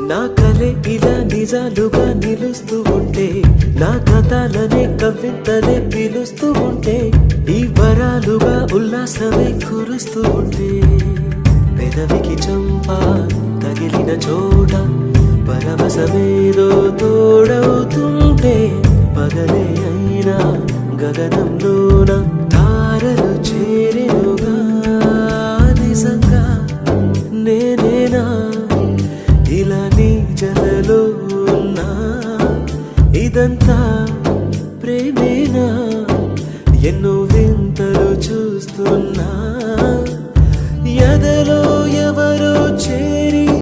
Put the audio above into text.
నా కలే ఇలా నిజాలుగా నిలుస్తూ ఉంటే నా కథలనే కవితలే పిలుస్తూ ఉంటే ఈ వరాలుగా ఉల్లాసమే కురుస్తూ ఉంటే పెదవికి చంపా తగిలిన చోట పరవశమేదో తోడవుతుంటే పగలే అయినా గగనంలోన తారలు చేరెనుగా నిజంగా నేనేనా ఇలా నీ జతలో ఉన్నా ఇదంతా